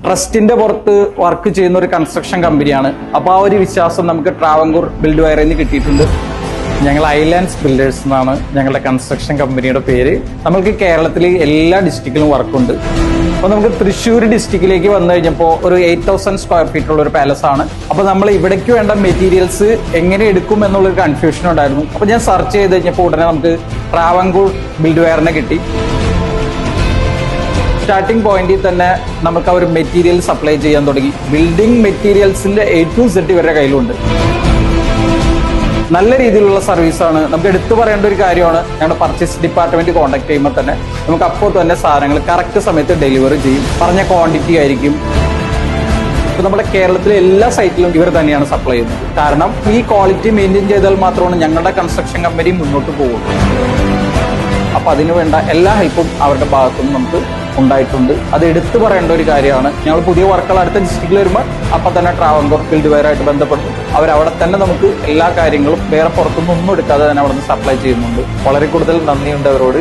ട്രസ്റ്റിന്റെ പുറത്ത് വർക്ക് ചെയ്യുന്ന ഒരു കൺസ്ട്രക്ഷൻ കമ്പനിയാണ്. അപ്പോൾ ആ ഒരു വിശ്വാസം നമുക്ക് ട്രാവൻകൂർ ബിൽഡ് വയറിൽ നിന്ന് കിട്ടിയിട്ടുണ്ട്. ഞങ്ങൾ ഐലാൻഡ്സ് ബിൽഡേഴ്സ് എന്നാണ് ഞങ്ങളുടെ കൺസ്ട്രക്ഷൻ കമ്പനിയുടെ പേര്. നമുക്ക് കേരളത്തിൽ എല്ലാ ഡിസ്ട്രിക്റ്റിലും വർക്കുണ്ട്. അപ്പോൾ നമുക്ക് തൃശ്ശൂർ ഡിസ്ട്രിക്റ്റിലേക്ക് വന്നു കഴിഞ്ഞപ്പോൾ ഒരു 8,000 സ്ക്വയർ ഫീറ്റ് ഉള്ള ഒരു പാലസ് ആണ്. അപ്പോൾ നമ്മൾ ഇവിടേക്ക് വേണ്ട മെറ്റീരിയൽസ് എങ്ങനെ എടുക്കും എന്നുള്ളൊരു കൺഫ്യൂഷൻ ഉണ്ടായിരുന്നു. അപ്പോൾ ഞാൻ സെർച്ച് ചെയ്ത് കഴിഞ്ഞപ്പോൾ ഉടനെ നമുക്ക് ട്രാവൻകൂർ ബിൽഡ് വയറിനെ കിട്ടി. സ്റ്റാർട്ടിംഗ് പോയിന്റിൽ തന്നെ നമുക്ക് ആ ഒരു മെറ്റീരിയൽ സപ്ലൈ ചെയ്യാൻ തുടങ്ങി. ബിൽഡിംഗ് മെറ്റീരിയൽസിന്റെ A to Z ഇവരുടെ കയ്യിലുണ്ട്. നല്ല രീതിയിലുള്ള സർവീസാണ്. നമുക്ക് എടുത്തു പറയേണ്ട ഒരു കാര്യമാണ്, ഞങ്ങളുടെ പർച്ചേസ് ഡിപ്പാർട്ട്മെന്റ് കോൺടാക്ട് ചെയ്യുമ്പോൾ തന്നെ നമുക്ക് അപ്പോൾ തന്നെ സാധനങ്ങൾ കറക്റ്റ് സമയത്ത് ഡെലിവറി ചെയ്യും. പറഞ്ഞ ക്വാണ്ടിറ്റി ആയിരിക്കും. ഇപ്പൊ നമ്മുടെ കേരളത്തിലെ എല്ലാ സൈറ്റിലും ഇവർ തന്നെയാണ് സപ്ലൈ ചെയ്യുന്നത്. കാരണം ഈ ക്വാളിറ്റി മെയിൻറ്റെയിൻ ചെയ്താൽ മാത്രമാണ് ഞങ്ങളുടെ കൺസ്ട്രക്ഷൻ കമ്പനി മുന്നോട്ട് പോകുള്ളൂ. അപ്പൊ അതിനു വേണ്ട എല്ലാ ഹെൽപ്പും അവരുടെ ഭാഗത്തുനിന്ന് നമുക്ക് ഉണ്ടായിട്ടുണ്ട്. അത് എടുത്തു പറയേണ്ട ഒരു കാര്യമാണ്. ഞങ്ങൾ പുതിയ വർക്കുകൾ അടുത്ത ഡിസ്ട്രിക്റ്റിൽ വരുമ്പോൾ അപ്പൊ തന്നെ ട്രാവൻകൂർ ബിൽഡ് വയറായിട്ട് ബന്ധപ്പെട്ടു. അവരവിടെ തന്നെ നമുക്ക് എല്ലാ കാര്യങ്ങളും വേറെ പുറത്തുനിന്ന് ഒന്നും എടുക്കാതെ തന്നെ അവിടെ നിന്ന് സപ്ലൈ ചെയ്യുന്നുണ്ട്. വളരെ കൂടുതൽ നന്ദിയുണ്ട് അവരോട്.